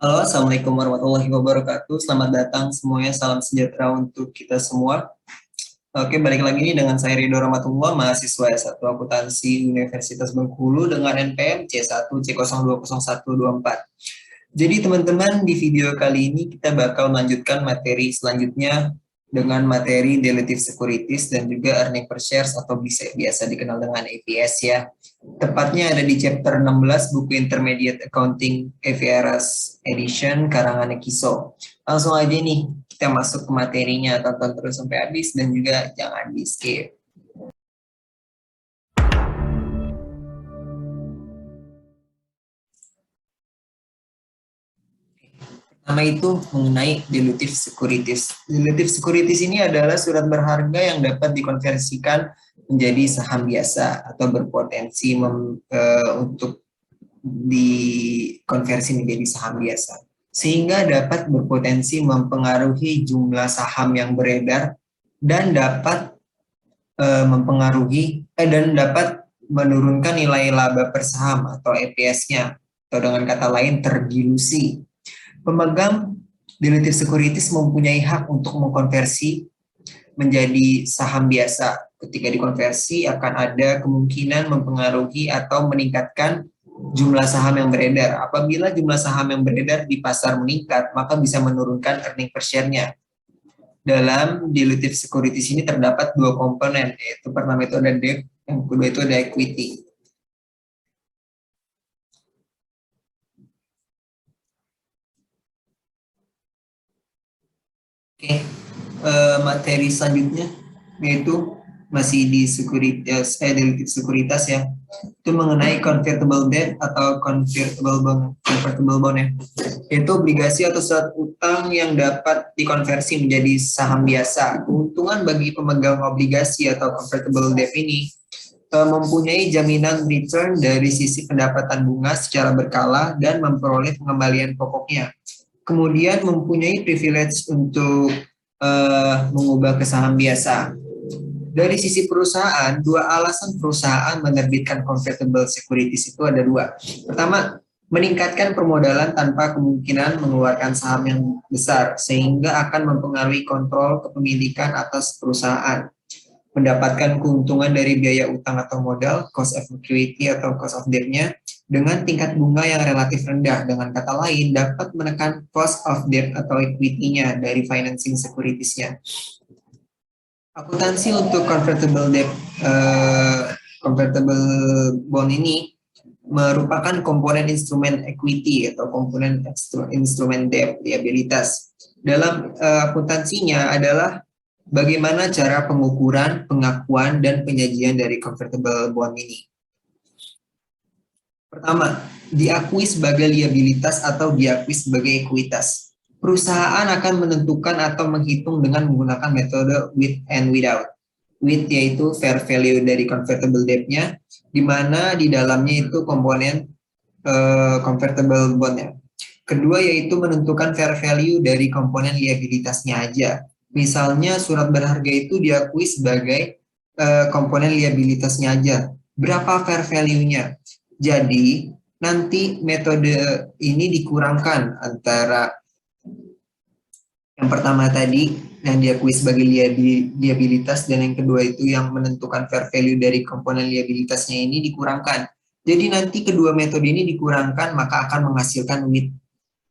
Halo, Assalamualaikum warahmatullahi wabarakatuh. Selamat datang semuanya, salam sejahtera untuk kita semua. Oke, balik lagi nih dengan saya Ridho Rahmatullah, mahasiswa S1 Akuntansi Universitas Bengkulu dengan NPM C1 C020124. Jadi teman-teman, di video kali ini kita bakal melanjutkan materi selanjutnya dengan materi Dilutive Securities dan juga Earning per Shares atau biasa dikenal dengan EPS ya. Tepatnya ada di chapter 16 buku Intermediate Accounting EVRS Edition karangan Kiso. Langsung aja nih kita masuk ke materinya, tonton terus sampai habis dan juga jangan di skip. Pertama itu mengenai dilutive securities. Dilutive securities ini adalah surat berharga yang dapat dikonversikan menjadi saham biasa atau berpotensi untuk dikonversi menjadi saham biasa, sehingga dapat berpotensi mempengaruhi jumlah saham yang beredar dan dapat menurunkan nilai laba per saham atau EPS-nya, atau dengan kata lain terdilusi. Pemegang dilutive securities mempunyai hak untuk mengkonversi menjadi saham biasa. Ketika dikonversi akan ada kemungkinan mempengaruhi atau meningkatkan jumlah saham yang beredar. Apabila jumlah saham yang beredar di pasar meningkat, maka bisa menurunkan earning per share-nya. Dalam dilutive securities ini terdapat dua komponen, yaitu pertama itu ada debt, yang kedua itu ada equity. Oke, materi selanjutnya yaitu masih di sekuritas ya, itu mengenai convertible debt atau convertible bond ya, yaitu obligasi atau surat utang yang dapat dikonversi menjadi saham biasa. Keuntungan bagi pemegang obligasi atau convertible debt ini mempunyai jaminan return dari sisi pendapatan bunga secara berkala dan memperoleh pengembalian pokoknya. Kemudian mempunyai privilege untuk mengubah ke saham biasa. Dari sisi perusahaan, dua alasan perusahaan menerbitkan convertible securities itu ada dua. Pertama, meningkatkan permodalan tanpa kemungkinan mengeluarkan saham yang besar, sehingga akan mempengaruhi kontrol kepemilikan atas perusahaan. Mendapatkan keuntungan dari biaya utang atau modal, cost of equity atau cost of debt-nya, dengan tingkat bunga yang relatif rendah. Dengan kata lain, dapat menekan cost of debt atau equity-nya dari financing securities-nya. Akuntansi untuk convertible bond ini merupakan komponen instrumen equity atau komponen instrumen debt liabilitas. Dalam akuntansinya adalah bagaimana cara pengukuran, pengakuan, dan penyajian dari convertible bond ini. Pertama, diakui sebagai liabilitas atau diakui sebagai ekuitas. Perusahaan akan menentukan atau menghitung dengan menggunakan metode with and without. With yaitu fair value dari convertible debt-nya, di mana di dalamnya itu komponen convertible bond-nya. Kedua yaitu menentukan fair value dari komponen liabilitasnya aja. Misalnya surat berharga itu diakui sebagai komponen liabilitasnya aja. Berapa fair value-nya? Jadi nanti metode ini dikurangkan antara yang pertama tadi yang diakui sebagai liabilitas dan yang kedua itu yang menentukan fair value dari komponen liabilitasnya ini dikurangkan. Jadi nanti kedua metode ini dikurangkan maka akan menghasilkan with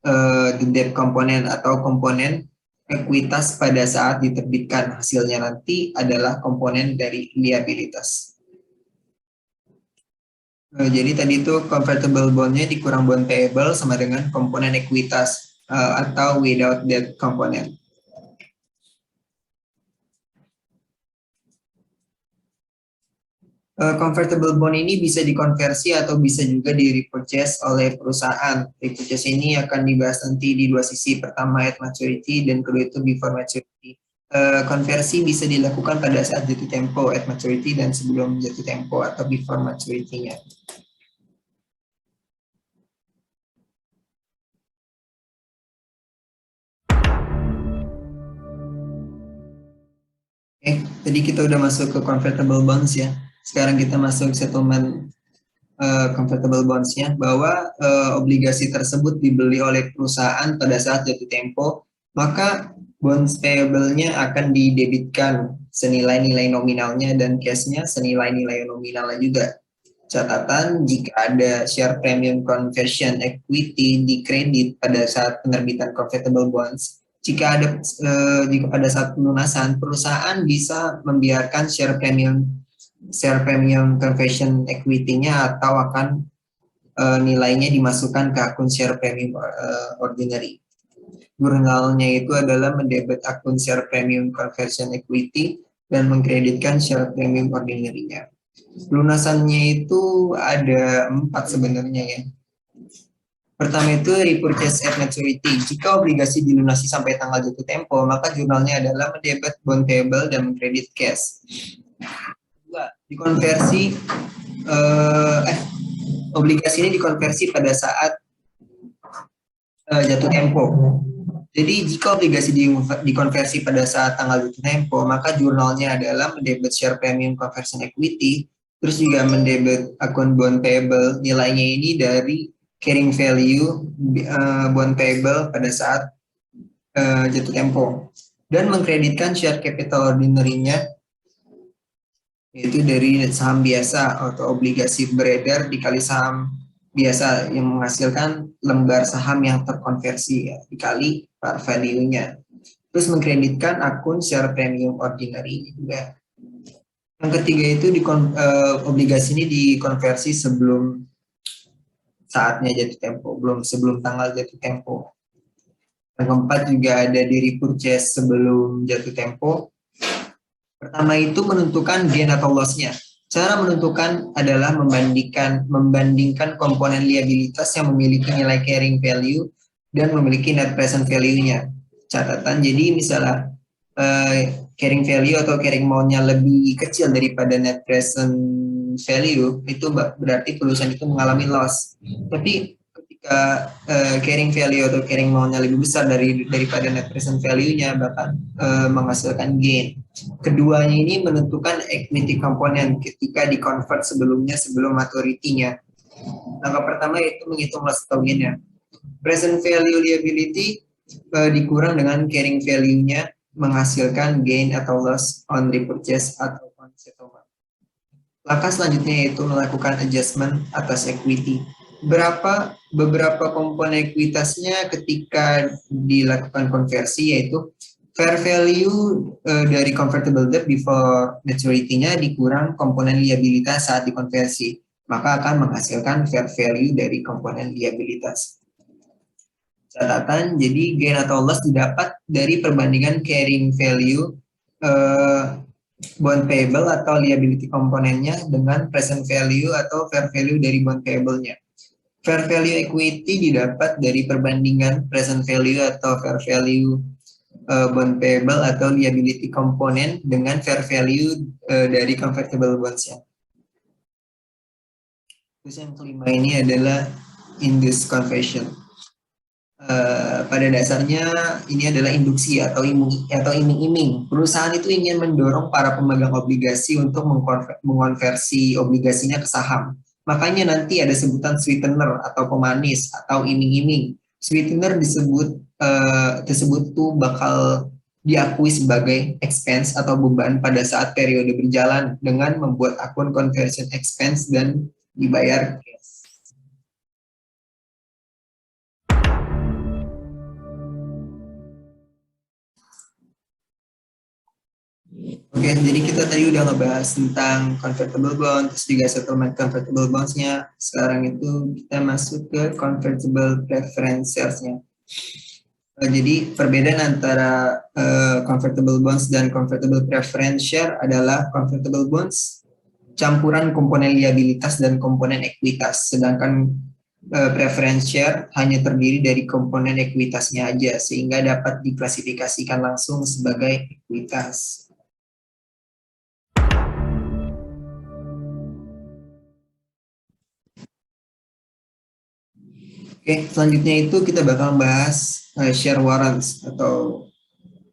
the debt komponen atau komponen ekuitas pada saat diterbitkan. Hasilnya nanti adalah komponen dari liabilitas. Jadi tadi itu convertible bond-nya dikurang bond payable sama dengan komponen ekuitas atau without debt component. Convertible bond ini bisa dikonversi atau bisa juga di-repurchase oleh perusahaan. Repurchase ini akan dibahas nanti di dua sisi, pertama at maturity dan kedua itu before maturity. Konversi bisa dilakukan pada saat jatuh tempo at maturity dan sebelum jatuh tempo atau before maturity-nya. Tadi kita udah masuk ke convertible bonds ya. Sekarang kita masuk settlement convertible bonds-nya, bahwa obligasi tersebut dibeli oleh perusahaan pada saat jatuh tempo, maka bonds payable-nya akan didebitkan senilai nilai nominalnya dan cash-nya senilai nilai nominalnya juga. Catatan, jika ada share premium conversion equity di kredit pada saat penerbitan convertible bonds, jika pada saat pelunasan, perusahaan bisa membiarkan share premium conversion equity-nya atau akan nilainya dimasukkan ke akun share premium ordinary. Jurnalnya itu adalah mendebit akun share premium conversion equity dan mengkreditkan share premium ordinary-nya. Lunasannya itu ada 4 sebenarnya ya. Pertama itu repurchase at maturity. Jika obligasi dilunasi sampai tanggal jatuh tempo, maka jurnalnya adalah mendebit bond payable dan mengkredit cash. Kedua, dikonversi obligasi ini dikonversi pada saat jatuh tempo. Jadi jika obligasi dikonversi pada saat tanggal jatuh tempo, maka jurnalnya adalah mendebit share premium conversion equity, terus juga mendebit akun bond payable, nilainya ini dari carrying value bond payable pada saat jatuh tempo, dan mengkreditkan share capital ordinary-nya, yaitu dari saham biasa atau obligasi beredar dikali saham biasa yang menghasilkan lembar saham yang terkonversi ya, dikali par value-nya. Terus mengkreditkan akun share premium ordinary juga. Yang ketiga itu obligasi ini dikonversi sebelum saatnya jatuh tempo, sebelum tanggal jatuh tempo. Yang keempat juga ada di repurchase sebelum jatuh tempo. Pertama itu menentukan gain atau loss-nya. Cara menentukan adalah membandingkan komponen liabilitas yang memiliki nilai carrying value dan memiliki net present value-nya. Catatan, jadi misalnya carrying value atau carrying amount-nya lebih kecil daripada net present value, itu berarti perusahaan itu mengalami loss. Tapi ketika carrying value atau carrying amount-nya lebih besar daripada net present value-nya, bahkan menghasilkan gain. Keduanya ini menentukan equity komponen ketika di-convert sebelum maturity-nya. Langkah pertama yaitu menghitung loss atau gain-nya. Present value liability dikurang dengan carrying value-nya, menghasilkan gain atau loss on repurchase atau on settlement. Langkah selanjutnya yaitu melakukan adjustment atas equity. Beberapa komponen ekuitasnya ketika dilakukan konversi, yaitu fair value dari convertible debt before maturity-nya dikurang komponen liabilitas saat dikonversi, maka akan menghasilkan fair value dari komponen liabilitas. Catatan, jadi gain atau loss didapat dari perbandingan carrying value bond payable atau liability komponennya dengan present value atau fair value dari bond payable-nya. Fair value equity didapat dari perbandingan present value atau fair value bond payable atau liability komponen dengan fair value dari convertible bonds-nya. Terus yang kelima ini adalah induced conversion. Pada dasarnya ini adalah induksi atau iming-iming. Perusahaan itu ingin mendorong para pemegang obligasi untuk mengonversi obligasinya ke saham. Makanya nanti ada sebutan sweetener atau pemanis atau iming-iming. Sweetener tersebut tuh bakal diakui sebagai expense atau beban pada saat periode berjalan dengan membuat akun conversion expense dan dibayar cash. Oke, jadi kita tadi udah ngebahas tentang convertible bond, terus juga settlement convertible bonds-nya. Sekarang itu kita masuk ke convertible preference shares-nya. Jadi perbedaan antara convertible bonds dan convertible preference share adalah convertible bonds campuran komponen liabilitas dan komponen ekuitas, sedangkan preference share hanya terdiri dari komponen ekuitasnya aja, sehingga dapat diklasifikasikan langsung sebagai ekuitas. Oke, selanjutnya itu kita bakal bahas share warrants atau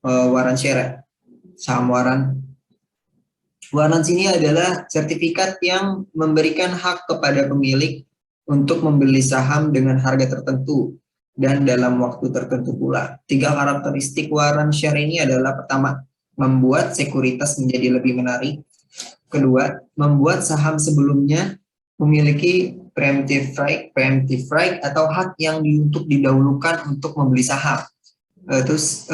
warrant share, saham warrant. Warrants ini adalah sertifikat yang memberikan hak kepada pemilik untuk membeli saham dengan harga tertentu dan dalam waktu tertentu pula. 3 karakteristik warrant share ini adalah: pertama, membuat sekuritas menjadi lebih menarik. Kedua, membuat saham sebelumnya memiliki preemptive right atau hak yang untuk didahulukan untuk membeli saham. Terus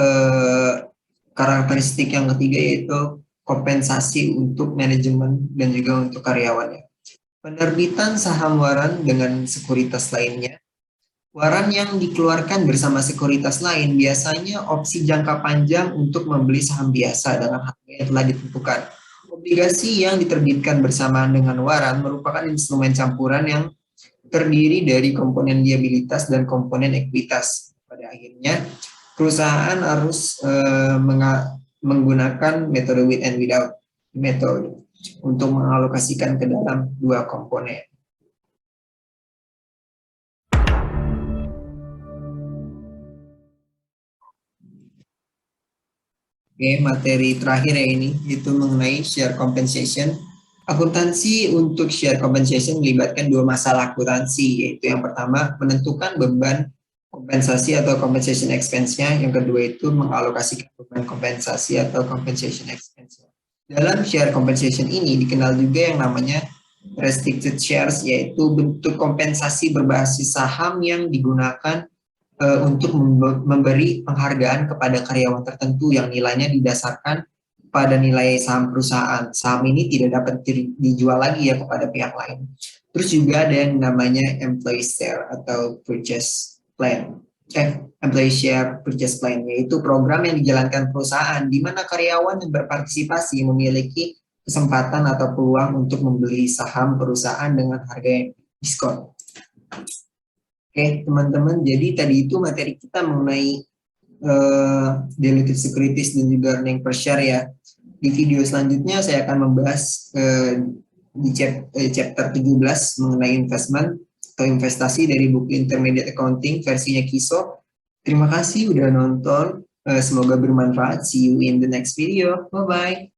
karakteristik yang ketiga yaitu kompensasi untuk manajemen dan juga untuk karyawannya. Penerbitan saham waran dengan sekuritas lainnya. Waran yang dikeluarkan bersama sekuritas lain biasanya opsi jangka panjang untuk membeli saham biasa dengan harga yang telah ditentukan. Obligasi yang diterbitkan bersamaan dengan waran merupakan instrumen campuran yang terdiri dari komponen liabilitas dan komponen ekuitas. Pada akhirnya, perusahaan harus menggunakan metode with and without metode untuk mengalokasikan ke dalam dua komponen. Oke, materi terakhir ya ini, itu mengenai share compensation. Akuntansi untuk share compensation melibatkan dua masalah akuntansi, yaitu yang pertama menentukan beban kompensasi atau compensation expense-nya, yang kedua itu mengalokasikan beban kompensasi atau compensation expense-nya. Dalam share compensation ini dikenal juga yang namanya restricted shares, yaitu bentuk kompensasi berbasis saham yang digunakan untuk memberi penghargaan kepada karyawan tertentu yang nilainya didasarkan pada nilai saham perusahaan. Saham ini tidak dapat dijual lagi ya kepada pihak lain. Terus juga ada yang namanya employee share atau purchase plan. Employee share purchase plan, yaitu program yang dijalankan perusahaan di mana karyawan yang berpartisipasi memiliki kesempatan atau peluang untuk membeli saham perusahaan dengan harga yang diskon. Oke, teman-teman, jadi tadi itu materi kita mengenai dilutive securities dan juga earning per share ya. Di video selanjutnya saya akan membahas di chapter 17 mengenai investment atau investasi dari buku Intermediate Accounting versinya Kiso. Terima kasih udah nonton, semoga bermanfaat. See you in the next video. Bye-bye.